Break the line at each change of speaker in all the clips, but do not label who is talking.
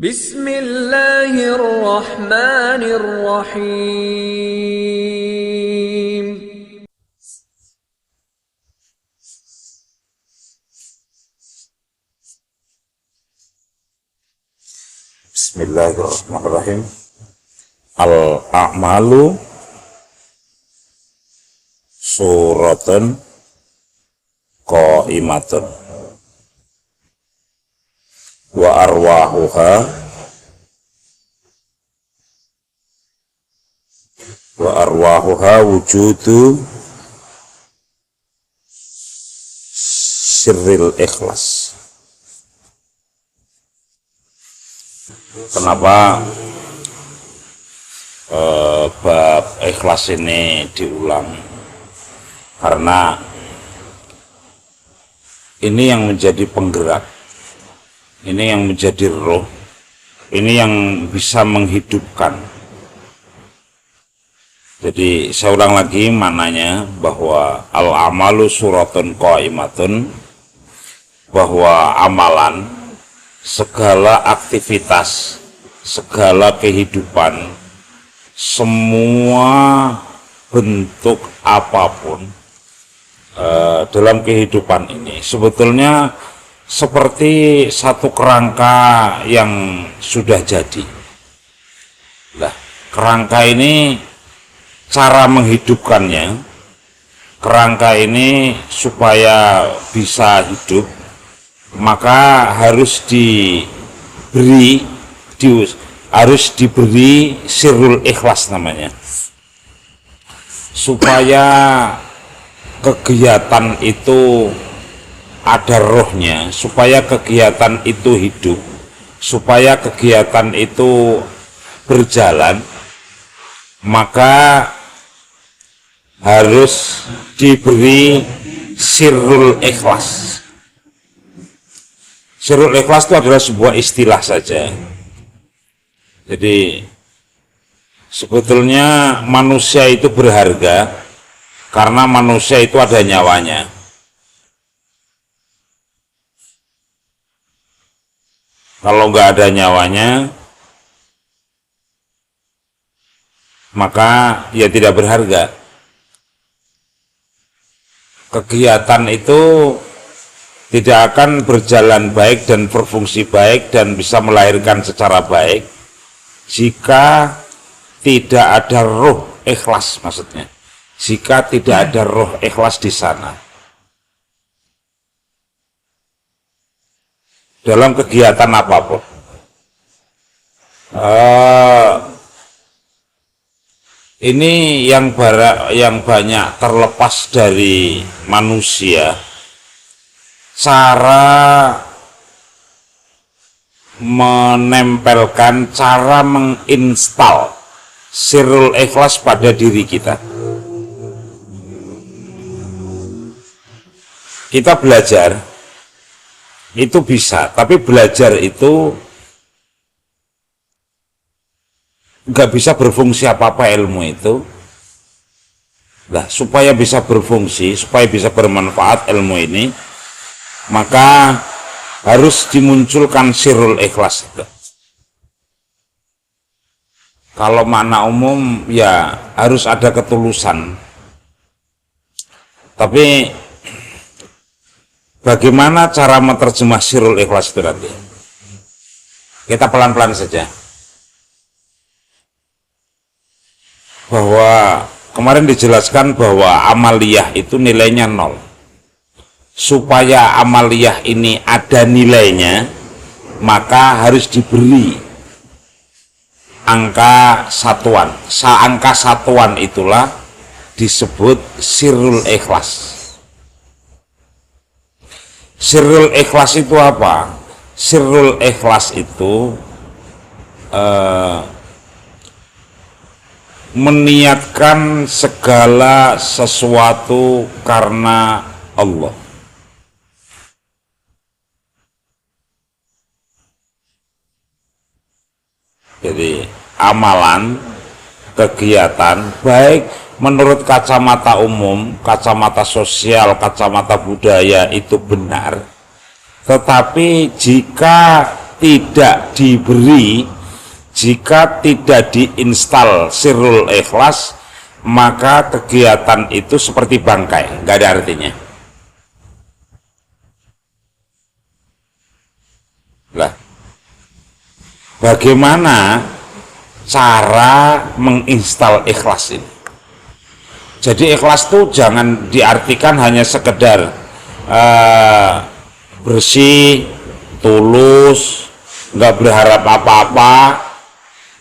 Bismillahirrahmanirrahim.
Bismillahirrahmanirrahim. Al-a'malu suratun qa'imatun wa arwahuha wujudu sirril ikhlas. Kenapa bab ikhlas ini diulang? Karena ini yang menjadi penggerak, ini yang menjadi roh, ini yang bisa menghidupkan. Jadi saya ulang lagi maknanya, bahwa al-amalu suratun qa'imatun, bahwa amalan, segala aktivitas, segala kehidupan, semua bentuk apapun dalam kehidupan ini sebetulnya seperti satu kerangka yang sudah jadi. Nah, kerangka ini cara menghidupkannya, kerangka ini supaya bisa hidup, maka harus diberi sirrul ikhlas namanya, supaya kegiatan itu ada rohnya, supaya kegiatan itu hidup, supaya kegiatan itu berjalan, maka harus diberi sirrul ikhlas. Sirrul ikhlas itu adalah sebuah istilah saja. Jadi sebetulnya manusia itu berharga karena manusia itu ada nyawanya. Kalau nggak ada nyawanya, maka ya tidak berharga. Kegiatan itu tidak akan berjalan baik dan berfungsi baik dan bisa melahirkan secara baik jika tidak ada roh ikhlas, maksudnya jika tidak ada roh ikhlas di sana. Dalam kegiatan apapun, ini yang banyak terlepas dari manusia, cara menempelkan, cara menginstal sirrul ikhlas pada diri kita. Kita belajar itu bisa, tapi belajar itu nggak bisa berfungsi apa-apa ilmu itu. Nah, supaya bisa berfungsi, supaya bisa bermanfaat ilmu ini, maka harus dimunculkan sirrul ikhlas itu. Kalau makna umum ya harus ada ketulusan. Tapi bagaimana cara menerjemah sirrul ikhlas itu nanti? Kita pelan-pelan saja. Bahwa kemarin dijelaskan bahwa amaliyah itu nilainya 0. Supaya amaliyah ini ada nilainya, maka harus diberi angka satuan. Angka satuan itulah disebut sirrul ikhlas. Sirrul ikhlas itu apa? Sirrul ikhlas itu meniatkan segala sesuatu karena Allah. Jadi amalan, kegiatan, baik menurut kacamata umum, kacamata sosial, kacamata budaya itu benar. Tetapi jika tidak diberi, jika tidak diinstal Sirrul Ikhlas, maka kegiatan itu seperti bangkai, nggak ada artinya. Lah, bagaimana cara menginstal ikhlas ini? Jadi ikhlas itu jangan diartikan hanya sekedar bersih, tulus, nggak berharap apa-apa.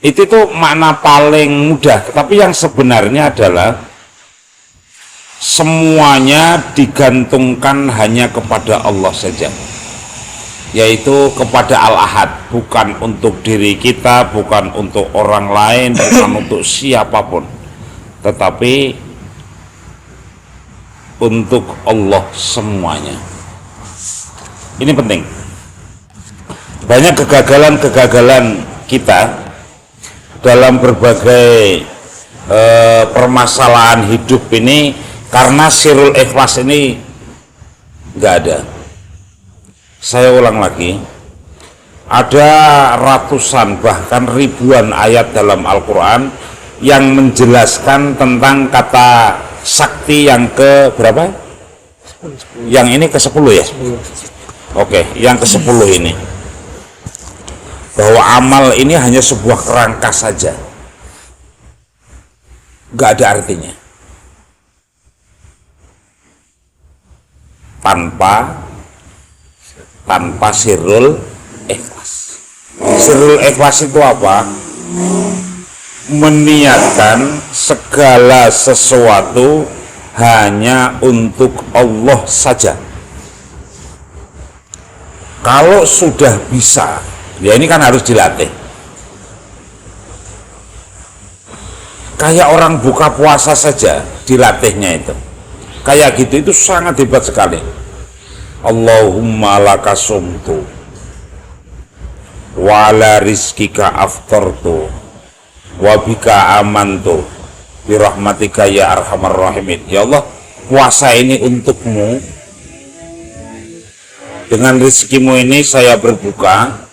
Itu tuh makna paling mudah, tapi yang sebenarnya adalah semuanya digantungkan hanya kepada Allah saja, yaitu kepada Al-Ahad, bukan untuk diri kita, bukan untuk orang lain, bukan untuk siapapun, tetapi untuk Allah semuanya. Ini penting. Banyak kegagalan-kegagalan kita dalam berbagai permasalahan hidup ini karena Sirrul Ikhlas ini nggak ada. Saya ulang lagi, ada ratusan bahkan ribuan ayat dalam Al-Quran yang menjelaskan tentang kata sakti yang ke berapa? Yang ini ke-10 ya? Oke, yang ke-10 ini, bahwa amal ini hanya sebuah kerangka saja, nggak ada artinya tanpa Sirrul Ikhlas. Sirrul Ikhlas itu apa? Meniatkan segala sesuatu hanya untuk Allah saja. Kalau sudah bisa, ya ini kan harus dilatih. Kayak orang buka puasa saja dilatihnya itu. Kayak gitu, itu sangat hebat sekali. Allahumma laka sumtu wa ala rizkika aftartu wa bika amantu birahmatika ya arhamar rahimin. Ya Allah, puasa ini untukmu, dengan rezekimu ini saya berbuka,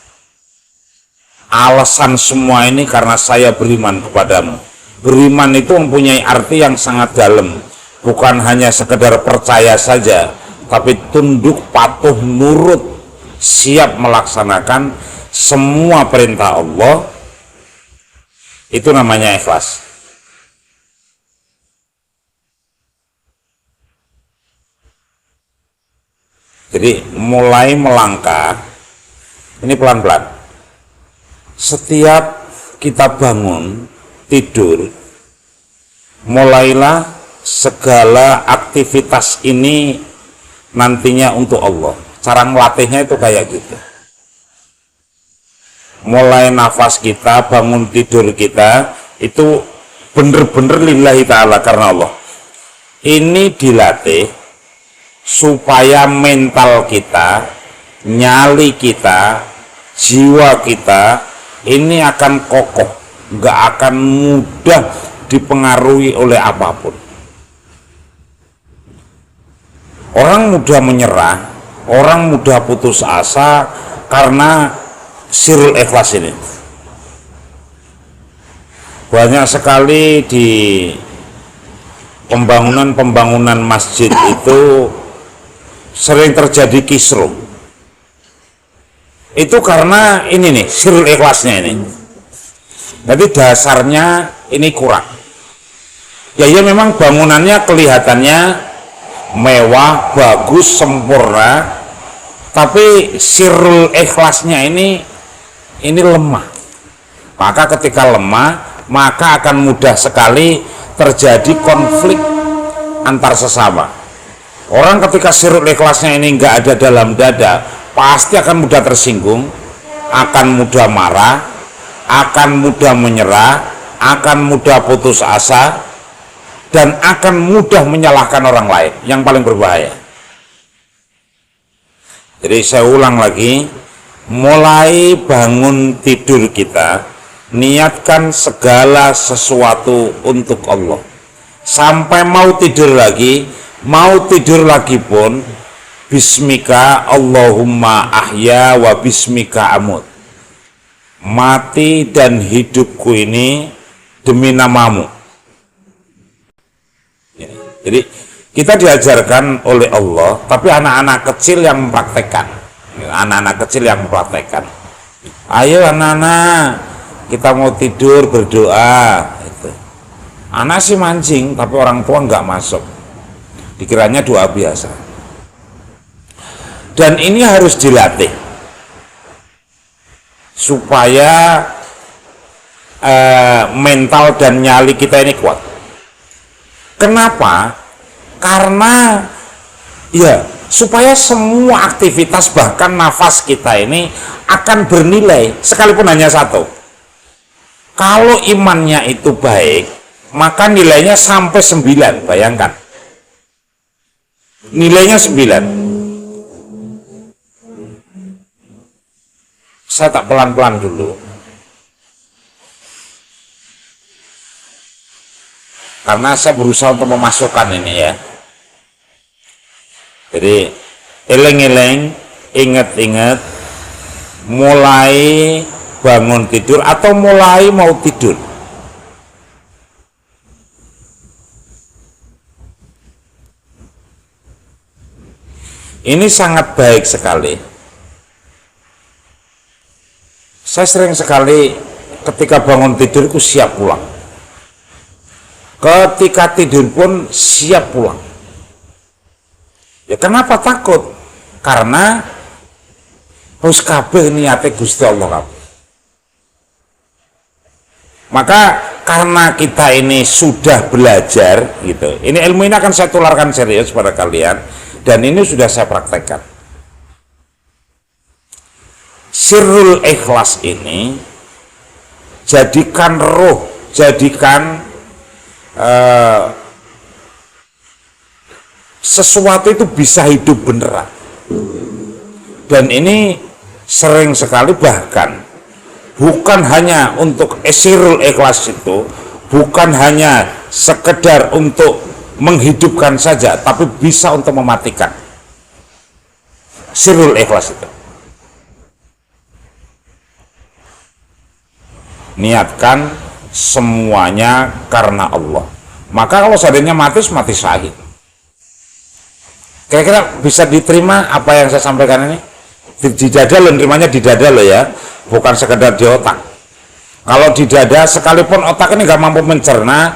alasan semua ini karena saya beriman kepadamu. Beriman itu mempunyai arti yang sangat dalam, bukan hanya sekedar percaya saja, tapi tunduk, patuh, nurut, siap melaksanakan semua perintah Allah. Itu namanya ikhlas. Jadi mulai melangkah ini pelan-pelan. Setiap kita bangun tidur, mulailah segala aktivitas ini nantinya untuk Allah. Cara melatihnya itu kayak gitu. Mulai nafas kita, bangun tidur kita, itu bener-bener lillahi ta'ala, karena Allah. Ini dilatih supaya mental kita, nyali kita, jiwa kita ini akan kokoh, nggak akan mudah dipengaruhi oleh apapun. Orang mudah menyerah, orang mudah putus asa karena Sirrul Ikhlas ini. Banyak sekali di pembangunan masjid itu sering terjadi kisruh. Itu karena ini nih, Sirrul Ikhlasnya ini. Jadi dasarnya ini kurang. Ya memang bangunannya kelihatannya mewah, bagus, sempurna, tapi Sirrul Ikhlasnya ini lemah. Maka ketika lemah, maka akan mudah sekali terjadi konflik antar sesama. Orang ketika Sirrul Ikhlasnya ini nggak ada dalam dada, pasti akan mudah tersinggung, akan mudah marah, akan mudah menyerah, akan mudah putus asa, dan akan mudah menyalahkan orang lain, yang paling berbahaya. Jadi saya ulang lagi, mulai bangun tidur kita, niatkan segala sesuatu untuk Allah. Sampai mau tidur lagi pun, bismika Allahumma ahya wa bismika amut. mati dan hidupku ini demi namamu. Jadi kita diajarkan oleh Allah, tapi anak-anak kecil yang mempraktekkan. Anak-anak kecil yang mempraktekkan. Ayo anak-anak, kita mau tidur berdoa. Itu. Anak sih mancing, tapi orang tua nggak masuk. Dikiranya doa biasa. Dan ini harus dilatih supaya mental dan nyali kita ini kuat. Kenapa? Karena ya supaya semua aktivitas bahkan nafas kita ini akan bernilai sekalipun hanya satu. Kalau imannya itu baik, maka nilainya sampai 9. Bayangkan, nilainya 9. Saya tak pelan-pelan dulu, karena saya berusaha untuk memasukkan ini ya. Jadi eleng-eleng, ingat-ingat, mulai bangun tidur atau mulai mau tidur, ini sangat baik sekali. Saya sering sekali ketika bangun tidur itu siap pulang, ketika tidur pun siap pulang. Ya kenapa takut? Karena harus kabeh niate Gusti Allah kabeh. Maka karena kita ini sudah belajar gitu, ini ilmu ini akan saya tularkan serius pada kalian, dan ini sudah saya praktekkan. Sirrul ikhlas ini jadikan roh, jadikan sesuatu itu bisa hidup beneran. Dan ini sering sekali, bahkan bukan hanya untuk sirrul ikhlas itu bukan hanya sekedar untuk menghidupkan saja, tapi bisa untuk mematikan. Sirrul ikhlas itu niatkan semuanya karena Allah. Maka kalau seandainya mati syahid. Kira-kira bisa diterima apa yang saya sampaikan ini? Di dada loh, nerimanya di dada loh ya, bukan sekedar di otak. Kalau di dada, sekalipun otak ini nggak mampu mencerna,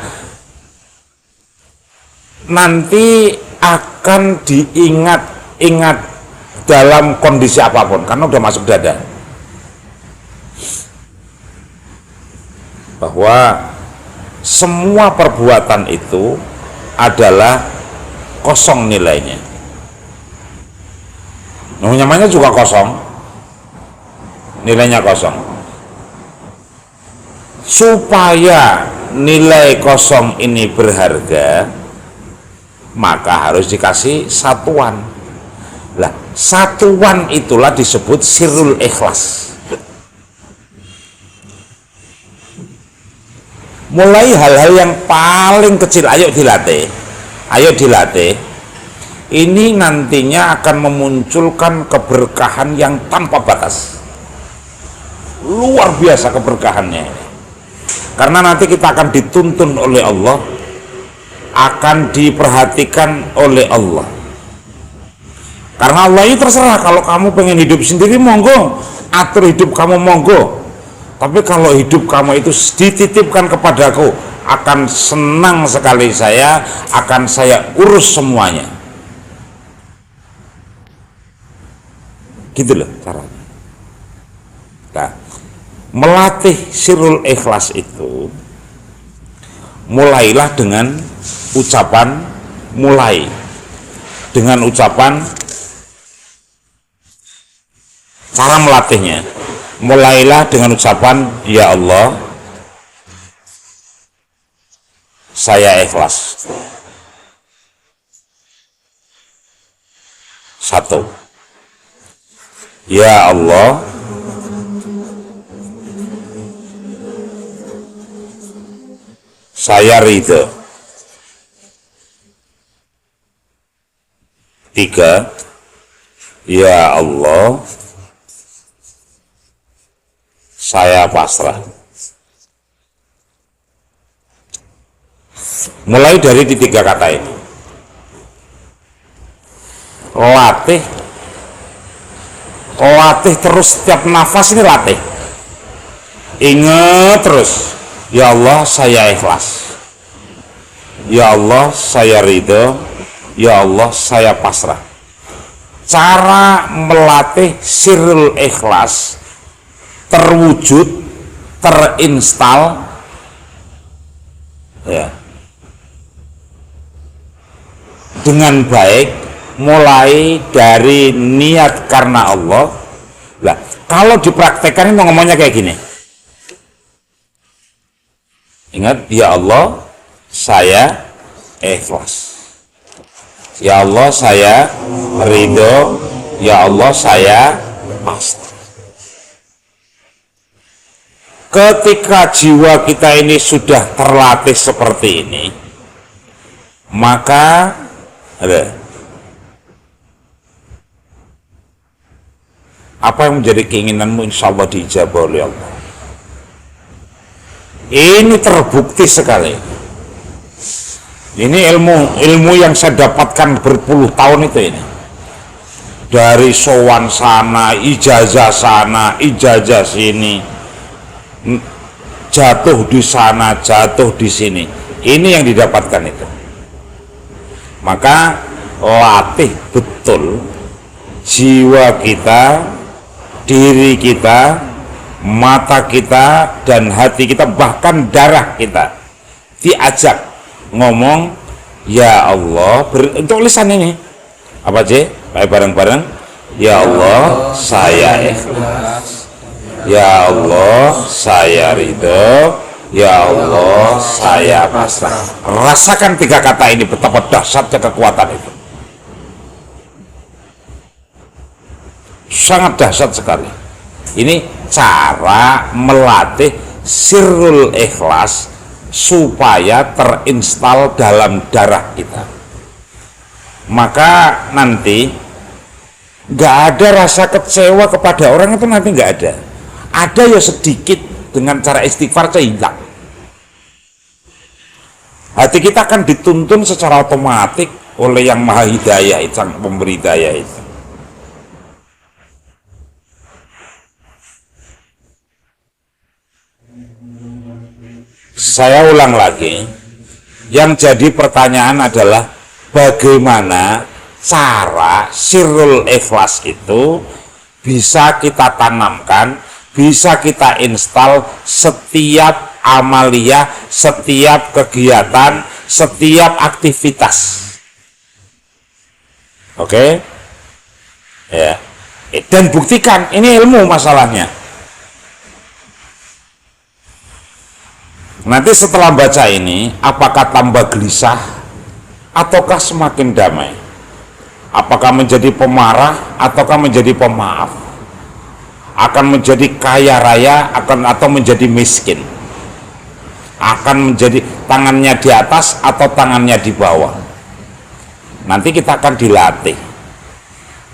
nanti akan diingat-ingat dalam kondisi apapun, karena udah masuk dada. Bahwa semua perbuatan itu adalah kosong nilainya. Namanya juga kosong, nilainya kosong. Supaya nilai kosong ini berharga, maka harus dikasih satuan. Lah, satuan itulah disebut sirrul ikhlas. Mulai hal-hal yang paling kecil, ayo dilatih. Ini nantinya akan memunculkan keberkahan yang tanpa batas. Luar biasa keberkahannya. Karena nanti kita akan dituntun oleh Allah, akan diperhatikan oleh Allah. Karena Allah ini terserah, kalau kamu pengen hidup sendiri monggo, atur hidup kamu monggo. Tapi kalau hidup kamu itu dititipkan kepadaku, akan senang sekali saya, akan saya urus semuanya. Gitu loh caranya. Nah, melatih sirrul ikhlas itu mulailah dengan ucapan, cara melatihnya, mulailah dengan ucapan, ya Allah, saya ikhlas. Satu, ya Allah, saya ridho. 3, ya Allah, saya pasrah. Mulai dari di 3 kata ini. Latih terus, setiap nafas ini latih. Ingat terus, ya Allah saya ikhlas, ya Allah saya ridho, ya Allah saya pasrah. Cara melatih sirrul ikhlas terwujud, terinstal ya, dengan baik, mulai dari niat karena Allah. Lah, kalau dipraktekkan ini ngomongnya kayak gini. Ingat, ya Allah saya ikhlas, ya Allah saya ridho, ya Allah saya pasrah. Ketika jiwa kita ini sudah terlatih seperti ini, maka apa yang menjadi keinginanmu insya Allah diijabah oleh Allah. Ini terbukti sekali. Ini ilmu yang saya dapatkan berpuluh tahun itu ini. Dari sowan sana, ijazah sana, ijazah sini, jatuh di sana, jatuh di sini. Ini yang didapatkan itu. Maka latih betul jiwa kita, diri kita, mata kita, dan hati kita, bahkan darah kita diajak ngomong ya Allah. Untuk lisan ini apa aja? Baik bareng-bareng. Ya Allah saya ikhlas, ya Allah saya ridho, ya Allah saya pasrah. Rasakan 3 kata ini betapa dahsyatnya kekuatan itu. Sangat dahsyat sekali. Ini cara melatih sirrul ikhlas supaya terinstal dalam darah kita. Maka nanti nggak ada rasa kecewa kepada orang itu, nanti nggak ada. Ada ya sedikit, dengan cara istighfar saya hilang. Hati kita akan dituntun secara otomatis oleh yang maha hidayah, sang pemberi hidayah itu. Saya ulang lagi, yang jadi pertanyaan adalah bagaimana cara sirrul ikhlas itu bisa kita tanamkan, bisa kita install setiap amalia, setiap kegiatan, setiap aktivitas. Oke? Ya. Dan buktikan, ini ilmu masalahnya. Nanti setelah baca ini, apakah tambah gelisah ataukah semakin damai? Apakah menjadi pemarah ataukah menjadi pemaaf? Akan menjadi kaya raya atau menjadi miskin? Akan menjadi tangannya di atas atau tangannya di bawah? Nanti kita akan dilatih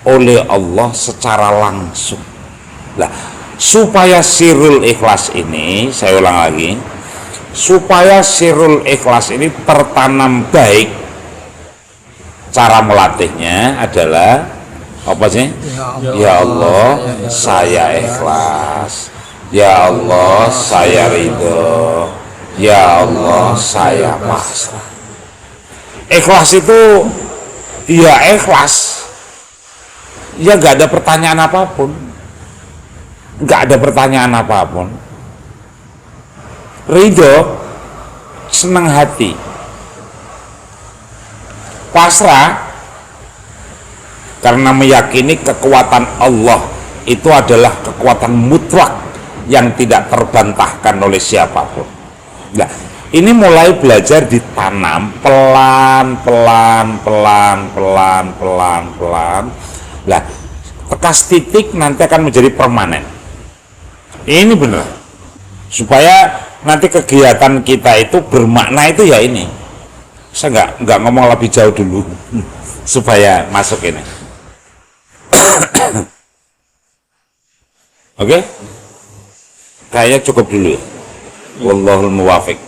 oleh Allah secara langsung. Nah, supaya sirrul ikhlas ini, saya ulang lagi, supaya sirrul ikhlas ini tertanam baik, cara melatihnya adalah apa sih? Ya Allah saya ikhlas, ya Allah saya ridho, ya Allah saya pasrah. Ikhlas itu ya ikhlas, ya gak ada pertanyaan apapun, gak ada pertanyaan apapun. Ridho, senang hati. Pasrah, karena meyakini kekuatan Allah itu adalah kekuatan mutlak yang tidak terbantahkan oleh siapapun. Nah, ini mulai belajar ditanam pelan. Nah, tekas titik nanti akan menjadi permanen. Ini benar. Supaya nanti kegiatan kita itu bermakna itu ya ini. Saya nggak ngomong lebih jauh dulu supaya masuk ini. Oke? Kayaknya cukup dulu ya. Wallahul muwafiq.